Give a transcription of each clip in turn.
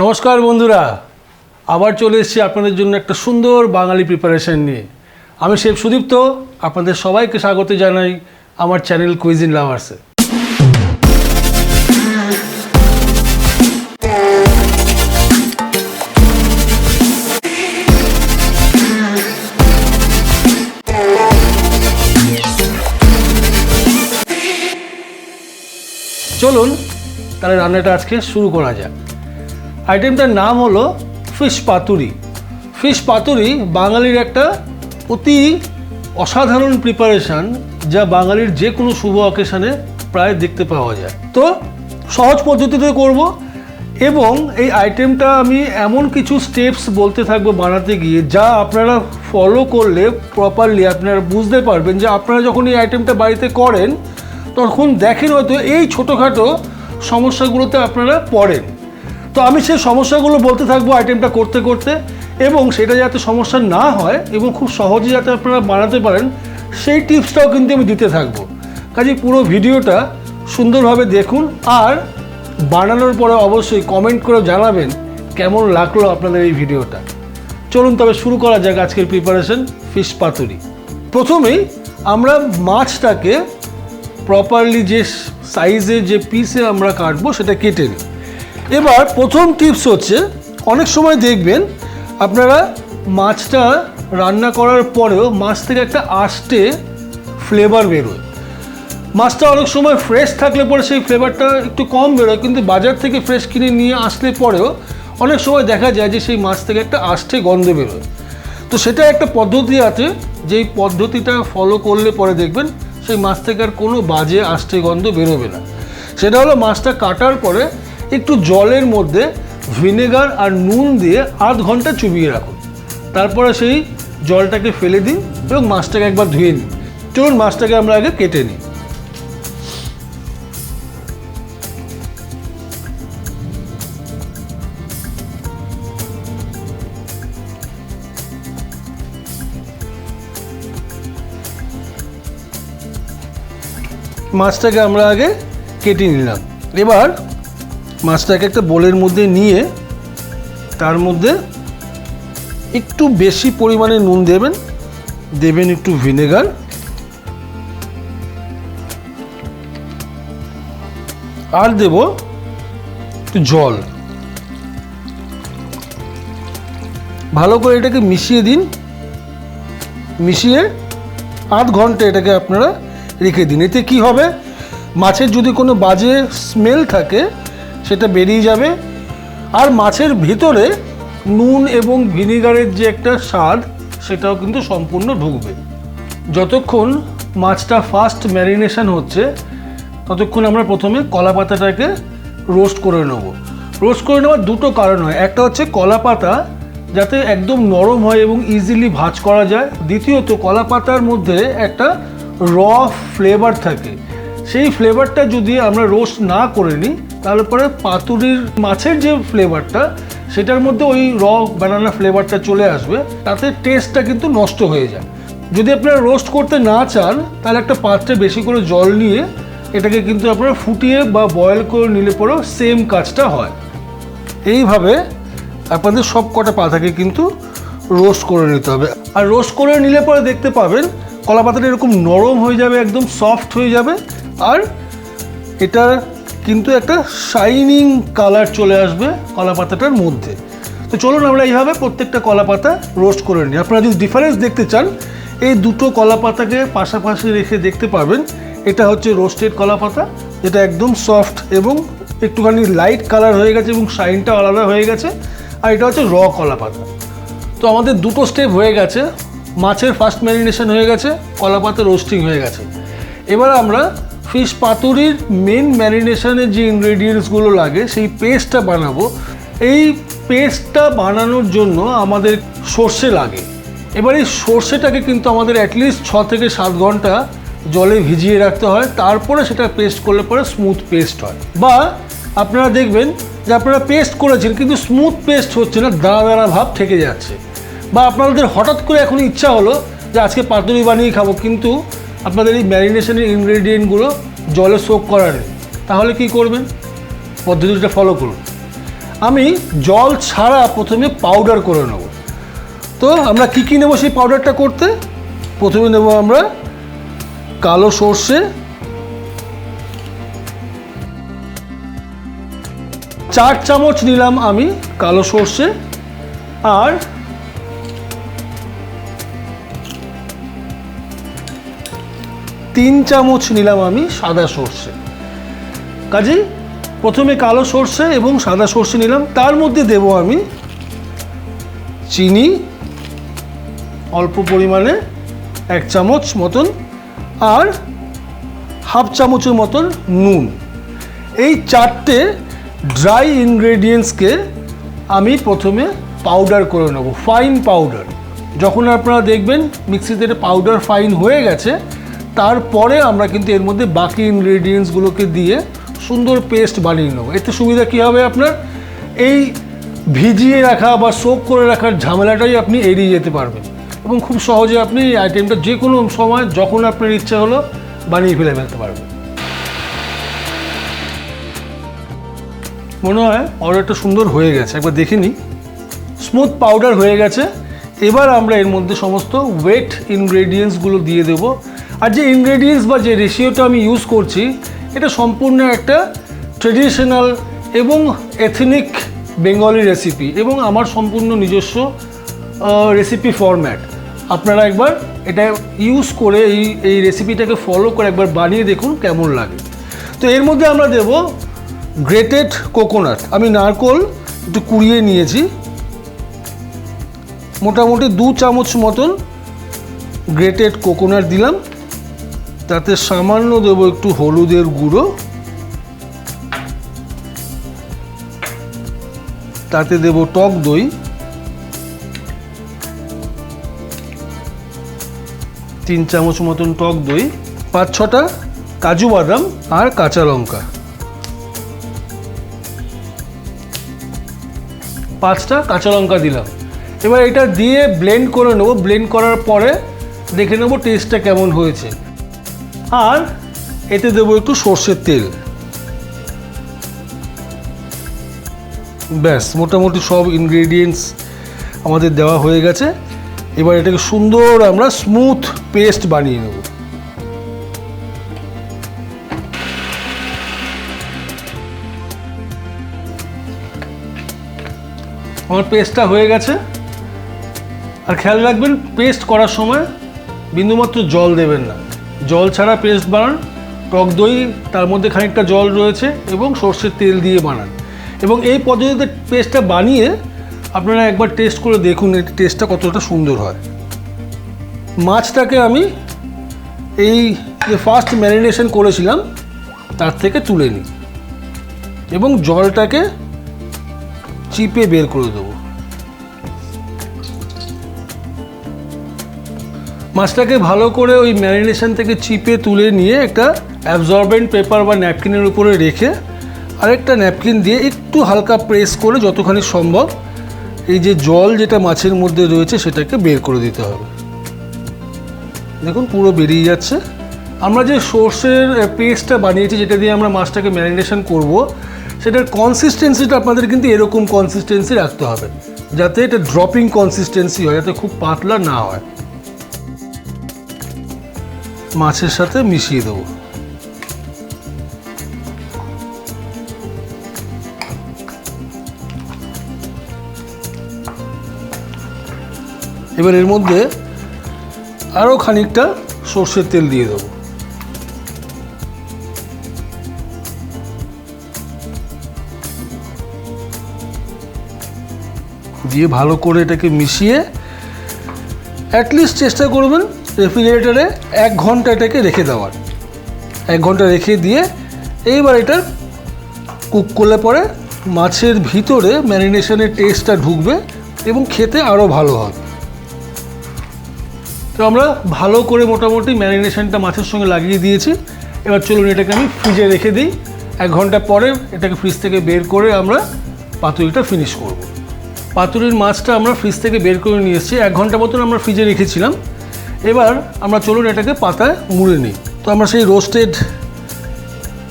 নমস্কার বন্ধুরা, আবার চলে এসেছি আপনাদের জন্য একটা সুন্দর বাঙালি প্রিপারেশন নিয়ে। আমি শেফ সুদীপ্ত, আপনাদের সবাইকে স্বাগত জানাই আমার চ্যানেল কুইজিন লাভার্সে। চলুন তাহলে রান্নাটা আজকে শুরু করা যাক। আইটেমটার নাম হলো ফিশ পাতুরি। ফিশ পাতুরি বাঙালির একটা অতি অসাধারণ প্রিপারেশান, যা বাঙালির যে কোনো শুভ অকেশানে প্রায় দেখতে পাওয়া যায়। তো সহজ পদ্ধতিতে করব, এবং এই আইটেমটা আমি এমন কিছু স্টেপস বলতে থাকবো বানাতে গিয়ে, যা আপনারা ফলো করলে প্রপারলি আপনারা বুঝতে পারবেন যে আপনারা যখন এই আইটেমটা বাড়িতে করেন তখন দেখেন হয়তো এই ছোটোখাটো সমস্যাগুলোতে আপনারা পড়েন। তো আমি সেই সমস্যাগুলো বলতে থাকবো আইটেমটা করতে করতে, এবং সেটা যাতে সমস্যা না হয় এবং খুব সহজে যাতে আপনারা বানাতে পারেন সেই টিপসটাও কিন্তু আমি দিতে থাকবো। কাজে পুরো ভিডিওটা সুন্দরভাবে দেখুন, আর বানানোর পরে অবশ্যই কমেন্ট করে জানাবেন কেমন লাগলো আপনাদের এই ভিডিওটা। চলুন তবে শুরু করা যাক আজকের প্রিপারেশন ফিশ পাতুরি। প্রথমেই আমরা মাছটাকে প্রপারলি যে সাইজে যে পিসে আমরা কাটবো সেটা কেটে নিই। এবার প্রথম টিপস হচ্ছে, অনেক সময় দেখবেন আপনারা মাছটা রান্না করার পরেও মাছ থেকে একটা আষ্টে ফ্লেভার বেরোয়। মাছটা অনেক সময় ফ্রেশ থাকলে পরে সেই ফ্লেভারটা একটু কম বেরোয়, কিন্তু বাজার থেকে ফ্রেশ কিনে নিয়ে আসলে পরেও অনেক সময় দেখা যায় যে সেই মাছ থেকে একটা আষ্টে গন্ধ বেরোয়। তো সেটা একটা পদ্ধতি আছে, যেই পদ্ধতিটা ফলো করলে পরে দেখবেন সেই মাছ থেকে আর কোনো বাজে আষ্টে গন্ধ বেরোবে না। সেটা হলো মাছটা কাটার পরে একটু জলের মধ্যে ভিনেগার আর নুন দিয়ে আধ ঘন্টা চুবিয়ে রাখুন, তারপরে সেই জলটাকে ফেলে দিন এবং মাছটাকে একবার ধুয়ে নিন। চলুন মাছটাকে আমরা আগে কেটে নিই। মাছটাকে আমরা আগে কেটে নিলাম। এবার মাছটাকে একটা বোলের মধ্যে নিয়ে তার মধ্যে একটু বেশি পরিমাণে নুন দেবেন একটু ভিনেগার, আর দেব একটু জল। ভালো করে এটাকে মিশিয়ে দিন। মিশিয়ে আধ ঘন্টা এটাকে আপনারা রেখে দিন। এতে কি হবে, মাছের যদি কোনো বাজে স্মেল থাকে সেটা বেরিয়ে যাবে, আর মাছের ভিতরে নুন এবং ভিনেগারের যে একটা স্বাদ সেটাও কিন্তু সম্পূর্ণ ঢুকবে। যতক্ষণ মাছটা ফার্স্ট ম্যারিনেশন হচ্ছে ততক্ষণ আমরা প্রথমে কলা পাতাটাকে রোস্ট করে নেব। রোস্ট করে নেওয়ার দুটো কারণ হয়, একটা হচ্ছে কলা পাতা যাতে একদম নরম হয় এবং ইজিলি ভাজ করা যায়, দ্বিতীয়ত কলা পাতার মধ্যে একটা র ফ্লেভার থাকে। সেই ফ্লেভারটা যদি আমরা রোস্ট না করে নিই তাহলে পরে পাতুরির মাছের যে ফ্লেভারটা সেটার মধ্যে ওই র বানানা ফ্লেভারটা চলে আসবে, তাতে টেস্টটা কিন্তু নষ্ট হয়ে যায়। যদি আপনারা রোস্ট করতে না চান তাহলে একটা পাত্রে বেশি করে জল নিয়ে এটাকে কিন্তু আপনারা ফুটিয়ে বা বয়েল করে নিলে পরেও সেম কাজটা হয়। এইভাবে আপনাদের সব কটা পাতাকে কিন্তু রোস্ট করে নিতে হবে। আর রোস্ট করে নিলে পরে দেখতে পাবেন কলা পাতাটা এরকম নরম হয়ে যাবে, একদম সফট হয়ে যাবে, আর এটা কিন্তু একটা শাইনিং কালার চলে আসবে কলা পাতাটার মধ্যে। তো চলুন আমরা এইভাবে প্রত্যেকটা কলা পাতা রোস্ট করে নিই। আপনারা যদি ডিফারেন্স দেখতে চান এই দুটো কলা পাতাকে পাশাপাশি রেখে দেখতে পাবেন, এটা হচ্ছে রোস্টেড কলা পাতা যেটা একদম সফট এবং একটুখানি লাইট কালার হয়ে গেছে এবং শাইনটা আলাদা হয়ে গেছে, আর এটা হচ্ছে র কলা পাতা। তো আমাদের দুটো স্টেপ হয়ে গেছে, মাছের ফার্স্ট ম্যারিনেশন হয়ে গেছে, কলা পাতা রোস্টিং হয়ে গেছে। এবার আমরা ফিশ পাতুরির মেন ম্যারিনেশনের যে ইনগ্রেডিয়েন্টসগুলো লাগে সেই পেস্টটা বানাবো। এই পেস্টটা বানানোর জন্য আমাদের সর্ষে লাগে। এবার এই সর্ষেটাকে কিন্তু আমাদের অ্যাটলিস্ট 6 থেকে 7 ঘন্টা জলে ভিজিয়ে রাখতে হয়, তারপরে সেটা পেস্ট করলে পরে স্মুথ পেস্ট হয়। বা আপনারা দেখবেন যে আপনারা পেস্ট করেছেন কিন্তু স্মুথ পেস্ট হচ্ছে না, দানা দানা ভাব থেকে যাচ্ছে। বা আপনাদের হঠাৎ করে এখন ইচ্ছা হলো যে আজকে পাতুরি বানিয়ে খাবো, কিন্তু আপনাদের এই ম্যারিনেশনের ইনগ্রেডিয়েন্টগুলো জলে সোক করা নেই, তাহলে কি করবেন? পদ্ধতিটা ফলো করুন। আমি জল ছাড়া প্রথমে পাউডার করে নেব। তো আমরা কী নেব সেই পাউডারটা করতে? প্রথমে নেব আমরা কালো সর্ষে, 4 চামচ নিলাম আমি কালো সর্ষে, আর 3 চামচ নিলাম আমি সাদা সর্ষে। কাজেই প্রথমে কালো সর্ষে এবং সাদা সর্ষে নিলাম, তার মধ্যে দেব আমি চিনি অল্প পরিমাণে 1 চামচ মতন, আর হাফ চামচের মতন নুন। এই 4টে ড্রাই ইনগ্রেডিয়েন্টসকে আমি প্রথমে পাউডার করে নেব, ফাইন পাউডার। যখন আপনারা দেখবেন মিক্সিতে পাউডার ফাইন হয়ে গেছে, তারপরে আমরা কিন্তু এর মধ্যে বাকি ইনগ্রেডিয়েন্টসগুলোকে দিয়ে সুন্দর পেস্ট বানিয়ে নেব। এতে সুবিধা কী হবে, আপনার এই ভিজিয়ে রাখা বা সোক করে রাখার ঝামেলাটাই আপনি এড়িয়ে যেতে পারবেন এবং খুব সহজে আপনি এই আইটেমটা যে কোনো সময় যখন আপনার ইচ্ছা হলো বানিয়ে ফেলতে পারবেন। মনে হয় অর্ডারটা সুন্দর হয়ে গেছে, একবার দেখে নিই। স্মুথ পাউডার হয়ে গেছে। এবার আমরা এর মধ্যে সমস্ত ওয়েট ইনগ্রেডিয়েন্টসগুলো দিয়ে দেব। আর যে ইনগ্রেডিয়েন্টস বা যে রেশিওটা আমি ইউজ করছি, এটা সম্পূর্ণ একটা ট্রেডিশনাল এবং এথনিক বেঙ্গলি রেসিপি এবং আমার সম্পূর্ণ নিজস্ব রেসিপি ফরম্যাট। আপনারা একবার এটা ইউজ করে এই রেসিপিটাকে ফলো করে একবার বানিয়ে দেখুন কেমন লাগে। তো এর মধ্যে আমরা দেব গ্রেটেড কোকোনাট। আমি নারকোল একটু কুড়িয়ে নিয়েছি, মোটামুটি 2 চামচ মতন গ্রেটেড কোকোনাট দিলাম। তাতে সামান্য দেবো একটু হলুদের গুঁড়ো, তাতে দেব টক দই, 3 চামচ মতন টক দই, 5-6টা কাজু বাদাম আর কাঁচা লঙ্কা, 5টা কাঁচা লঙ্কা দিলাম। এবার এটা দিয়ে ব্লেন্ড করে নেব। ব্লেন্ড করার পরে দেখে নেব টেস্টটা কেমন হয়েছে। আর এতে দেবো একটু সর্ষের তেল। ব্যাস, মোটামুটি সব ইনগ্রেডিয়েন্টস আমাদের দেওয়া হয়ে গেছে। এবার এটাকে সুন্দর আমরা স্মুথ পেস্ট বানিয়ে নেব। আমার পেস্টটা হয়ে গেছে। আর খেয়াল রাখবেন, পেস্ট করার সময় বিন্দুমাত্র জল দেবেন না। জল ছাড়া পেস্ট বানান, টক দই তার মধ্যে খানিকটা জল রয়েছে এবং সর্ষের তেল দিয়ে বানান। এবং এই পদ্ধতিতে পেস্টটা বানিয়ে আপনারা একবার টেস্ট করে দেখুন এর টেস্টটা কতটা সুন্দর হয়। মাছটাকে আমি এই যে ফার্স্ট ম্যারিনেশন করেছিলাম তার থেকে তুলে নিই এবং জলটাকে চিপে বের করে দেবো। মাছটাকে ভালো করে ওই ম্যারিনেশন থেকে চিপে তুলে নিয়ে একটা অ্যাবজর্বেন্ট পেপার বা ন্যাপকিনের উপরে রেখে আরেকটা ন্যাপকিন দিয়ে একটু হালকা প্রেস করে যতখানি সম্ভব এই যে জল যেটা মাছের মধ্যে রয়েছে সেটাকে বের করে দিতে হবে। দেখুন পুরো বেরিয়ে যাচ্ছে। আমরা যে সর্ষের পেস্টটা বানিয়েছি, যেটা দিয়ে আমরা মাছটাকে ম্যারিনেশন করব, সেটার কনসিস্টেন্সিটা আপনাদের কিন্তু এরকম কনসিস্টেন্সি রাখতে হবে, যাতে এটা ড্রপিং কনসিস্টেন্সি হয়, যাতে খুব পাতলা না হয়। মাছের সাথে মিশিয়ে দেবো। এবার এর মধ্যে আরও খানিকটা সর্ষের তেল দিয়ে দেবো। দিয়ে ভালো করে এটাকে মিশিয়ে অ্যাটলিস্ট চেষ্টা করবেন রেফ্রিজারেটরে 1 ঘন্টা এটাকে রেখে দেওয়ার। 1 ঘন্টা রেখে দিয়ে এইবার এটা কুক করলে পরে মাছের ভিতরে ম্যারিনেশনের টেস্টটা ঢুকবে এবং খেতে আরও ভালো হবে। তো আমরা ভালো করে মোটামুটি ম্যারিনেশনটা মাছের সঙ্গে লাগিয়ে দিয়েছি। এবার চলুন এটাকে আমি ফ্রিজে রেখে দিই। 1 ঘন্টা পরে এটাকে ফ্রিজ থেকে বের করে আমরা পাতুরিটা ফিনিশ করব। পাতুরির মাছটা আমরা ফ্রিজ থেকে বের করে নিয়ে এসেছি। 1 ঘন্টা মতন আমরা ফ্রিজে রেখেছিলাম। এবার আমরা চলুন এটাকে পাতায় মুড়ে নিই। তো আমরা সেই রোস্টেড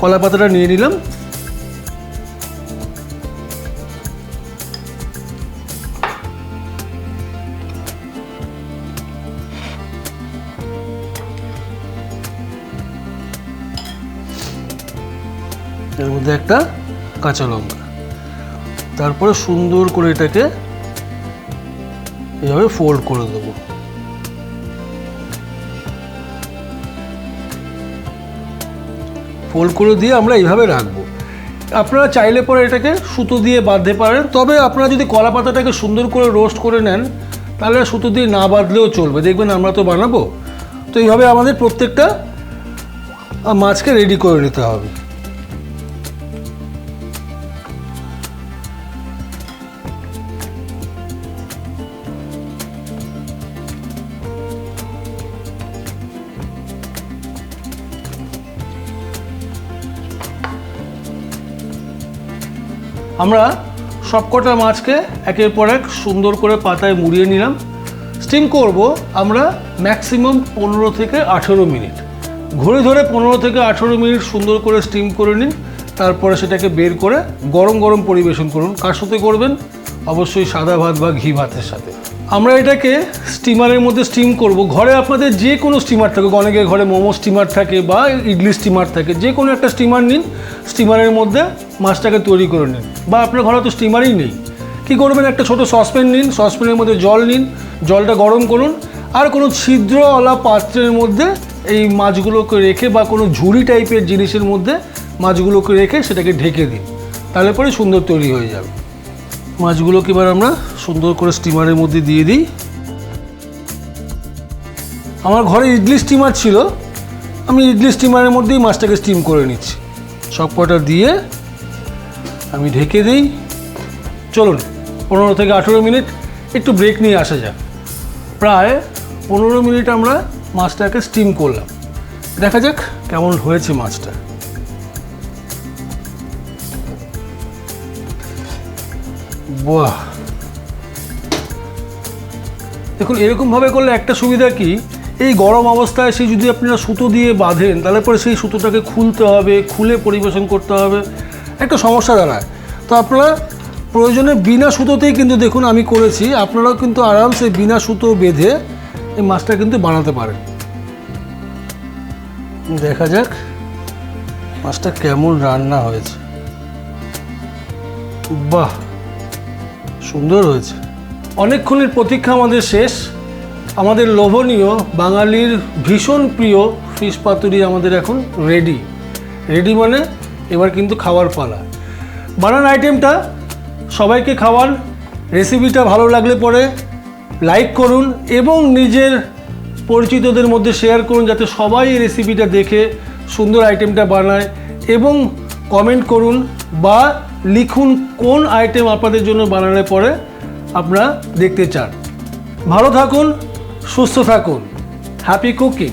কলা পাতাটা নিয়ে নিলাম। এর মধ্যে একটা কাঁচা লঙ্কা, তারপরে সুন্দর করে এটাকে এভাবে ফোল্ড করে দেবো। ফোল্ড করে দিয়ে আমরা এইভাবে রাখবো। আপনারা চাইলে পরে এটাকে সুতো দিয়ে বাঁধতে পারেন, তবে আপনারা যদি কলা পাতাটাকে সুন্দর করে রোস্ট করে নেন তাহলে সুতো দিয়ে না বাঁধলেও চলবে। দেখবেন আমরা তো বানাবো, তো এইভাবে আমাদের প্রত্যেকটা মাছকে রেডি করে নিতে হবে। আমরা সবকটা মাছকে একের পর এক সুন্দর করে পাতায় মুড়িয়ে নিলাম। স্টিম করব আমরা ম্যাক্সিমাম 15 থেকে 18 মিনিট, ঘড়ি ধরে 15 থেকে 18 মিনিট সুন্দর করে স্টিম করে নিন। তারপরে সেটাকে বের করে গরম গরম পরিবেশন করুন। কার সাথে করবেন? অবশ্যই সাদা ভাত বা ঘি ভাতের সাথে। আমরা এটাকে স্টিমারের মধ্যে স্টিম করব। ঘরে আপনাদের যে কোনো স্টিমার থাকে, অনেকের ঘরে মোমো স্টিমার থাকে বা ইডলি স্টিমার থাকে, যে কোনো একটা স্টিমার নিন, স্টিমারের মধ্যে মাছটাকে তৈরি করে নিন। বা আপনার ঘরে তো স্টিমারই নেই, কী করবেন? একটা ছোটো সসপ্যান নিন, সসপ্যানের মধ্যে জল নিন, জলটা গরম করুন, আর কোনো ছিদ্রওয়ালা পাত্রের মধ্যে এই মাছগুলোকে রেখে বা কোনো ঝুড়ি টাইপের জিনিসের মধ্যে মাছগুলোকে রেখে সেটাকে ঢেকে দিন, তাহলে পরে সুন্দর তৈরি হয়ে যাবে। মাছগুলোকে এবার আমরা সুন্দর করে স্টিমারের মধ্যে দিয়ে দিই। আমার ঘরে ইডলি স্টিমার ছিল, আমি ইডলি স্টিমারের মধ্যেই মাছটাকে স্টিম করে নিচ্ছি। সব কটা দিয়ে আমি ঢেকে দিই। চলুন 15 থেকে 18 মিনিট একটু ব্রেক নিয়ে আসা যাক। প্রায় 15 মিনিট আমরা মাছটাকে স্টিম করলাম, দেখা যাক কেমন হয়েছে মাছটা। বাহ, দেখুন এরকমভাবে করলে একটা সুবিধা কি, এই গরম অবস্থায় সেই যদি আপনারা সুতো দিয়ে বাঁধেন তাহলে পরে সেই সুতোটাকে খুলতে হবে, খুলে পরিবেশন করতে হবে, একটা সমস্যা দাঁড়ায়। তো আপনারা প্রয়োজনে বিনা সুতোতেই কিন্তু দেখুন আমি করেছি, আপনারাও কিন্তু আরামসে বিনা সুতো বেঁধে এই মাছটা কিন্তু বানাতে পারেন। দেখা যাক মাছটা কেমন রান্না হয়েছে। বাহ, সুন্দর হয়েছে। অনেকক্ষণের প্রতীক্ষা আমাদের শেষ। আমাদের লোভনীয় বাঙালির ভীষণ প্রিয় ফিশ পাতুরি আমাদের এখন রেডি। রেডি মানে এবার কিন্তু খাওয়ার পালা। বানান আইটেমটা সবাইকে খাওয়ান। রেসিপিটা ভালো লাগলে পরে লাইক করুন এবং নিজের পরিচিতদের মধ্যে শেয়ার করুন, যাতে সবাই এই রেসিপিটা দেখে সুন্দর আইটেমটা বানায়, এবং কমেন্ট করুন বা লিখুন কোন আইটেম আপনাদের জন্য বানালে পরে আপনারা দেখতে চান। ভালো থাকুন, সুস্থ থাকুন। Happy cooking.